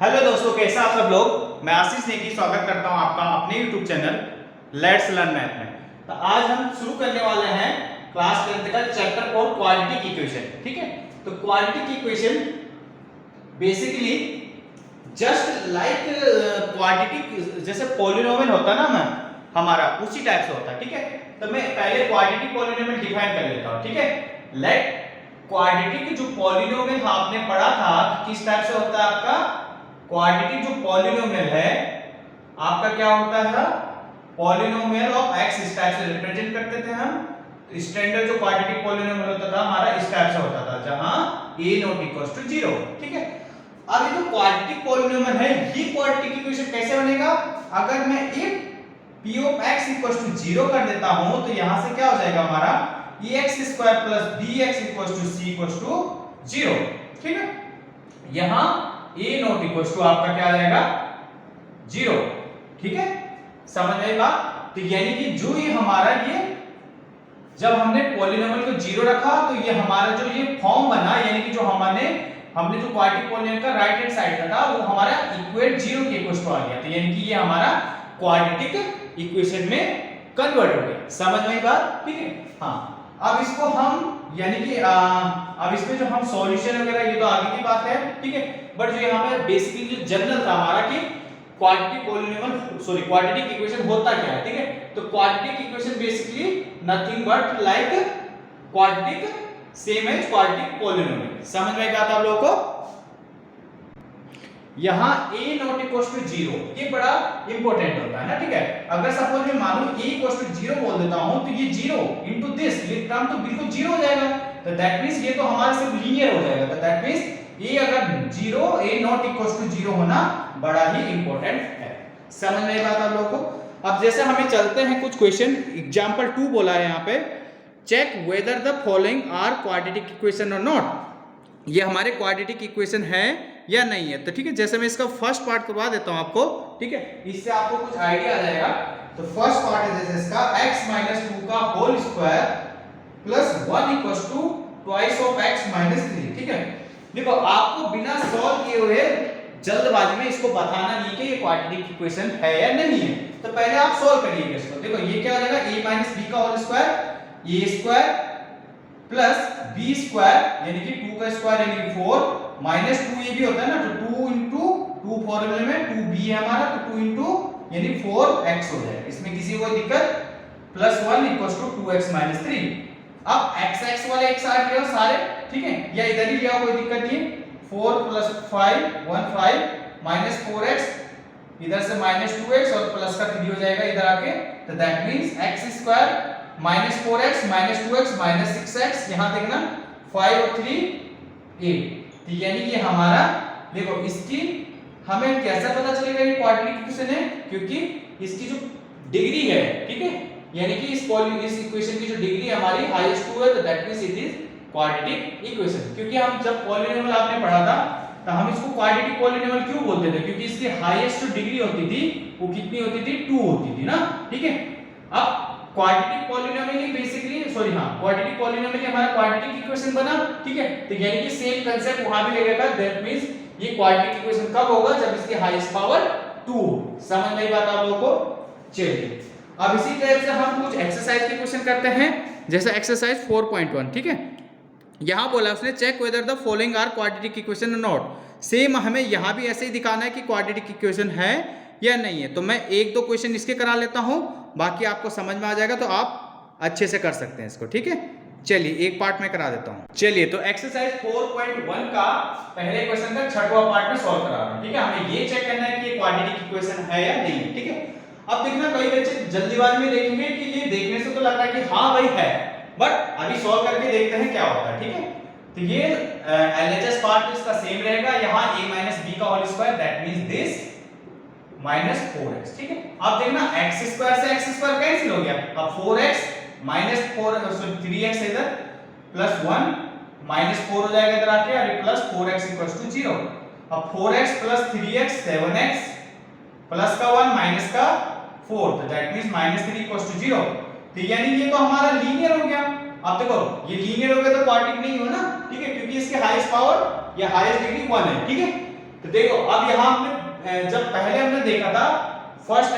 Hello दोस्तों, कैसे आप सब लोग। मैं आशीष नेगी स्वागत करता हूं आपका अपने YouTube channel let's learn math में। तो आज हम शुरू करने वाले हैं क्लास 10th का चैप्टर 4 क्वाड्रेटिक इक्वेशन। ठीक है, तो quadratic equation basically just like quadratic, जैसे पॉलिनोमियल होता ना मैं हमारा उसी टाइप से होता है। ठीक है, तो मैं पहले क्वाड्रेटिक पॉलिनोमियल डिफाइन कर लेता हूं। ठीक है, लेट क्वाड्रेटिक जो पॉलिनोमियल आपने पढ़ा था किस टाइप से होता है आपका क्वाड्रेटिक जो पॉलिनोमियल है आपका क्या होता है, पॉलिनोमियल ऑफ एक्स इस टाइप से रिप्रेजेंट करते थे हम। स्टैंडर्ड जो क्वाड्रेटिक पॉलिनोमियल होता था हमारा इस टाइप से होता था जहां a नॉट इक्वल्स टू 0। ठीक है, अब ये जो क्वाड्रेटिक पॉलिनोमियल है ये क्वाड्रेटिक इक्वेशन कैसे बनेगा, अगर मैं एक p of x equals to 0 कर देता हूं तो यहां से क्या हो जाएगा हमारा ax square plus bx equals to c equals to 0। ठीक है, यहां a नॉट इक्वल्स टू आपका क्या आ जाएगा 0। ठीक है, समझ में आई बात। तो यानी कि जो ये हमारा ये जब हमने पॉलिनोमियल को 0 रखा तो ये हमारा जो ये फॉर्म बना, यानी कि जो हमने जो क्वाड्रेटिक पॉलिनोमियल का राइट हैंड साइड का था वो हमारा इक्वेट 0 के इक्वल्स टू आ गया। तो यानी कि ये हमारा क्वाड्रेटिक इक्वेशन में कन्वर्ट हो गया। समझ में आई बात। ठीक है, हाँ अब इसको हम यानी कि अब इसमें जो हम सॉल्यूशन वगैरह ये तो आगे की बात है। ठीक है, बट जो यहाँ पे बेसिकली जो जनरल था हमारा कि quadratic polynomial sorry quadratic equation होता क्या है। ठीक है, तो quadratic equation basically nothing but like quadratic same as quadratic polynomial. समझ में क्या था आप लोगों को। यहां a नॉट इक्वल्स टू 0 ये बड़ा इंपॉर्टेंट होता है ना। ठीक है, अगर सपोज मैं मानूं a इक्वल्स टू 0 बोल देता हूं तो ये 0 इनटू दिस ये टर्म तो बिल्कुल 0 हो जाएगा। तो दैट मींस ये तो हमारा सिर्फ लीनियर हो जाएगा। तो दैट मींस a अगर 0 a नॉट इक्वल्स टू 0 होना बड़ा ही इंपॉर्टेंट है। समझ में आई बात आप लोगों को। अब जैसे हमें चलते हैं कुछ क्वेश्चन। एग्जांपल 2 बोला है यहां पे, check whether the following are quadratic equation और नॉट। ये हमारे क्वाड्रेटिक इक्वेशन है या नहीं है। तो ठीक है, जैसे मैं इसका फर्स्ट पार्ट करवा देता हूं आपको। ठीक है, इससे आपको कुछ आइडिया आ जाएगा। तो फर्स्ट पार्ट है जैसे इसका x - 2 का whole square plus 1 equals to twice of x - 3। ठीक है, देखो आपको बिना सॉल्व किए हुए जल्दबाजी में इसको बताना नहीं कि ये क्वाड्रेटिक इक्वेशन है या नहीं है। तो पहले आप सॉल्व करिएगा इसको। देखो ये क्या हो जाएगा a - b का whole square a square plus b square यानी कि 2 का स्क्वायर यानी कि 4 माइनस 2 ये भी होता है ना, तो 2 इंटू 2 फॉर्मूले में 2b है हमारा, तो 2 इंटू यानी 4x हो जाएगा। इसमें किसी को दिक्कत, प्लस 1 इक्वल्स टू 2x - 3। अब x वाले एक साथ ले आओ सारे। ठीक है, या इधर ही ले आओ, कोई दिक्कत नहीं। 4 + 5 15 माइनस 4x इधर से माइनस 2x और प्लस का 3 हो जाएगा इधर आके। तो that means x square minus 4x minus 2x minus 6x, यहां देखना 5 और 3 8। तो यानी कि हमारा देखो इसकी हमें कैसा पता चलेगा ये क्वाड्रेटिक इक्वेशन है, क्योंकि इसकी जो डिग्री है, ठीक है, यानी कि इस इक्वेशन की जो डिग्री हमारी हाईएस्ट 2 है, तो that means it is quadratic equation. क्योंकि हम जब पॉलिनोमियल आपने पढ़ा था तो हम इसको क्वाड्रेटिक पॉलिनोमियल क्यों बोलते थे, क्योंकि इसकी हाईएस्ट जो डिग्री होती थी वो कितनी होती थी 2 होती थी ना। ठीक है, अब क्वाड्रेटिक पॉलिनोमियल ही बेसिकली क्वाड्रेटिक पॉलिनोमियल हमारा क्वाड्रेटिक इक्वेशन बना। ठीक है, तो यानी कि सेम कांसेप्ट वहां भी लगेगा। दैट मींस ये क्वाड्रेटिक इक्वेशन कब होगा, जब इसकी हाईएस्ट पावर 2। समझ में आई बात आप लोगों को। चलिए अब इसी टाइप से हम कुछ एक्सरसाइज के क्वेश्चन करते हैं, जैसे एक्सरसाइज 4.1। ठीक है, यहां बोला उसने check whether the following are quadratic equation और नॉट। सेम हमें यहां भी ऐसे ही दिखाना है कि क्वाड्रेटिक इक्वेशन है या नहीं है। तो मैं एक दो क्वेश्चन इसके करा लेता हूं, बाकी आपको समझ में आ जाएगा तो आप अच्छे से कर सकते हैं इसको। ठीक है, चलिए एक पार्ट में करा देता हूं। चलिए तो एक्सरसाइज 4.1 का पहले क्वेश्चन का छठवां पार्ट में सॉल्व करा रहा हूं। ठीक है, हमें ये चेक करना है कि ये क्वाड्रेटिक इक्वेशन है या नहीं है। ठीक है, अब देखना कई बच्चे जल्दीबाजी में देखेंगे कि ये देखने से तो लग रहा है कि हाँ भाई है, बट अभी सॉल्व करके देखते हैं क्या होता है। ठीक है, तो ये एलएचएस पार्ट इसका सेम रहेगा। यहाँ a - b का whole square that means this -4x। ठीक है, अब देखना x स्क्वायर से x स्क्वायर कैंसिल हो गया। अब 4x माइनस 4 सॉरी 3x इधर प्लस 1 माइनस 4 हो जाएगा इधर आके, और प्लस 4x इक्वल्स टू 0। अब 4x plus 3x 7x plus का 1 माइनस का 4, तो दैट मींस -3 इक्वल्स टू 0। तो यानी ये तो हमारा लीनियर हो गया। अब देखो ये लीनियर हो गया तो क्वाड्रेटिक नहीं हो ना। ठीक है, क्योंकि इसके हाईएस्ट पावर या हाईएस्ट डिग्री 1 है। ठीक है, तो देखो अब यहाँ हमने जब पहले हमने देखा था फर्स्ट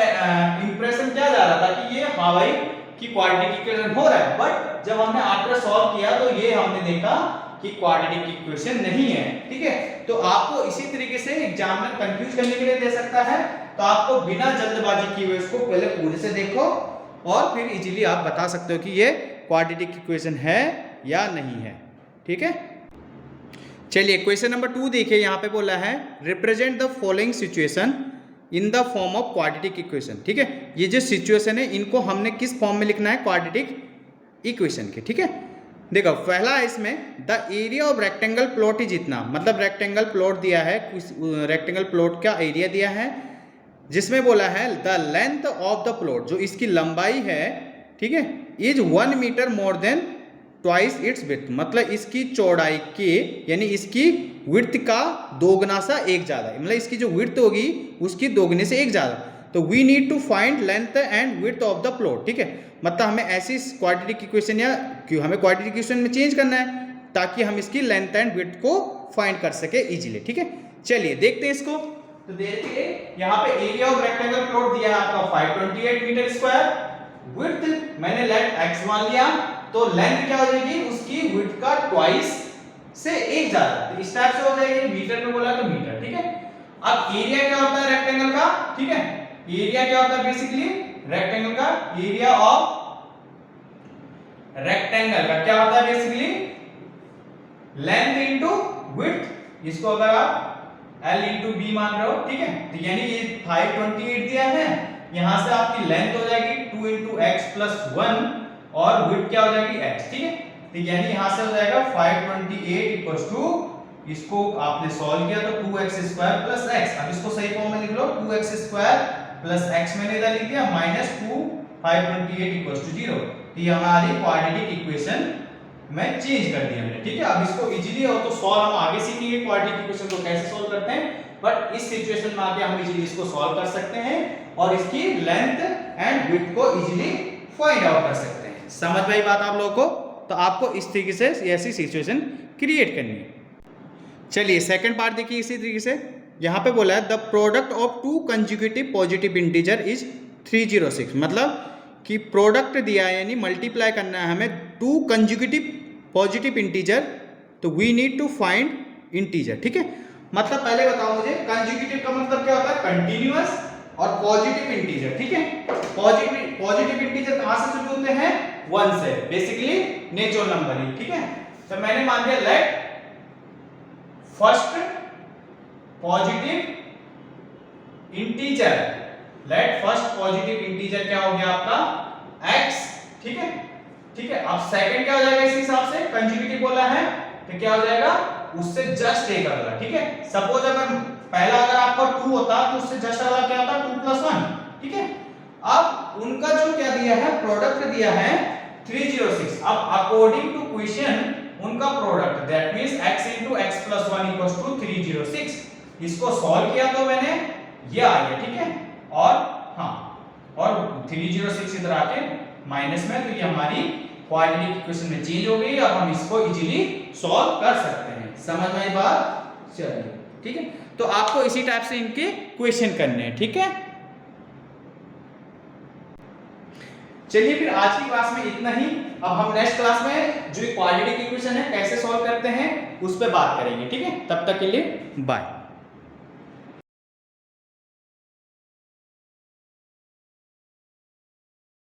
इंप्रेशन क्या जा रहा था कि ये हवाई की क्वाड्रेटिक इक्वेशन हो रहा है, बट जब हमने आफ्टर सॉल्व किया तो ये हमने देखा कि क्वाड्रेटिक इक्वेशन नहीं है। ठीक है, तो आपको इसी तरीके से एग्जाम में कंफ्यूज करने के लिए दे सकता है, तो आपको बिना जल्दबाजी किए हुए इसको पहले पूरे से देखो और फिर इजीली आप बता सकते हो कि ये क्वाड्रेटिक इक्वेशन है या नहीं है। ठीक है, चलिए क्वेश्चन नंबर 2 देखिए, यहाँ पे बोला है represent the following situation in the form of quadratic equation. ठीक है, ये जो सिचुएशन है इनको हमने किस फॉर्म में लिखना है, क्वाड्रेटिक इक्वेशन के। ठीक है, देखो पहला है इसमें the area of rectangle plot is इतना, मतलब रेक्टेंगल प्लॉट दिया है, रेक्टेंगल प्लॉट का एरिया दिया है, जिसमें बोला है the length of the plot, जो इसकी लंबाई है, ठीक है, is 1 metre more than twice its width, मतलब इसकी चौड़ाई के यानी इसकी विड्थ का दोगुना सा एक ज़्यादा, मतलब इसकी जो विड्थ होगी उसकी दोगुने से एक ज़्यादा। तो we need to find length and width of the plot. ठीक है, मतलब हमें ऐसी क्वाड्रेटिक इक्वेशन या क्यों हमें क्वाड्रेटिक इक्वेशन में चेंज करना है ताकि हम इसकी लेंथ एंड विड्थ को फाइंड कर सके इजीली। ठीक है, चलिए देखते हैं इसको। तो देखिए यहाँ पे एरिया ऑफ रेक्टेंगल प्लॉट दिया है आपका 528 मीटर स्क्वायर, विड्थ मैंने लेट x1 लिया, तो लेंथ क्या हो जाएगी उसकी विड्थ का ट्वाइस से एक ज्यादा, तो इस टाइप से हो जाएगी, मीटर में बोला तो मीटर। ठीक है, अब एरिया क्या होता है रेक्टेंगल का, ठीक है, एरिया क्या होता है बेसिकली रेक्टेंगल का, एरिया ऑफ रेक्टेंगल का क्या होता है बेसिकली लेंथ इनटू विड्थ, इसको अगर आप L इंटू बी मान रहे हो। ठीक है, तो यानी ये 528 दिया है, यहां से आपकी लेंथ हो जाएगी 2 इंटू एक्स प्लस 1 और विड्थ क्या हो जाएगी x। ठीक है, तो यानी यहां से हो जाएगा 528 इक्वल्स टू, इसको आपने सॉल्व किया तो 2x स्क्वायर प्लस x, अब इसको सही फॉर्म में लिख लो 2x स्क्वायर प्लस x मैंने इधर लिख दिया माइनस 2 528 इक्वल्स टू 0, तो ये हमारी क्वाड्रेटिक इक्वेशन में चेंज कर दिया हमने। ठीक है, अब इसको इजीली हो तो सॉल्व हम आगे सीखेंगे क्वाड्रेटिक इक्वेशन को कैसे सॉल्व करते हैं, बट इस सिचुएशन में आके हम इजीली इसको सॉल्व कर सकते हैं और इसकी लेंथ एंड विड्थ को इजीली फाइंड आउट कर सकते हैं। समझ में आई बात आप लोगों को? तो आपको इस तरीके से ऐसी सिचुएशन क्रिएट करनी है। चलिए सेकंड पार्ट देखिए इसी तरीके से, यहाँ पे बोला है the product of to consecutive positive integer is 306, मतलब कि प्रोडक्ट दिया है यानी मल्टीप्लाई करना है हमें टू कंसेक्यूटिव पॉजिटिव इंटीजर, तो we need to find integer. ठीक है, मतलब पहले बताओ मुझे कंसेक्यूटिव का मतलब क्या होता है, कंटीन्यूअस और पॉजिटिव इंटीजर। ठीक है, पॉजिटिव इंटीजर कहां से शुरू होते हैं, 1 से, बेसिकली नेचुरल नंबर ही। ठीक है, तो मैंने मान लिया let first positive integer, let first positive integer क्या हो गया आपका x। ठीक है, ठीक है, अब सेकंड क्या हो जाएगा इस हिसाब से, कंसेक्यूटिव बोला है तो क्या हो जाएगा उससे जस्ट एक अगला। ठीक है, सपोज अगर पहला अगर आपका 2 होता तो उससे जस्ट अगला क्या होता 2 + 1। ठीक है, अब उनका जो क्या दिया है प्रोडक्ट दिया है 306, अब अकॉर्डिंग टू क्वेश्चन उनका product that means x * x + 1 = 306, इसको सॉल्व किया तो मैंने ये आ गया। ठीक है, और हाँ और 306 इधर आके माइनस में, तो ये हमारी क्वाड्रेटिक इक्वेशन में चेंज हो गई, अब हम इसको इजीली सॉल्व कर सकते हैं। समझ में आई बात? चलिए ठीक है, तो आपको इसी टाइप से इनके क्वेश्चन करने हैं। ठीक है, चलिए फिर आज की क्लास में इतना ही, अब हम नेक्स्ट क्लास में जो क्वाड्रेटिक इक्वेशन है कैसे सॉल्व करते हैं उस पर बात करेंगे। ठीक है, तब तक के लिए बाय।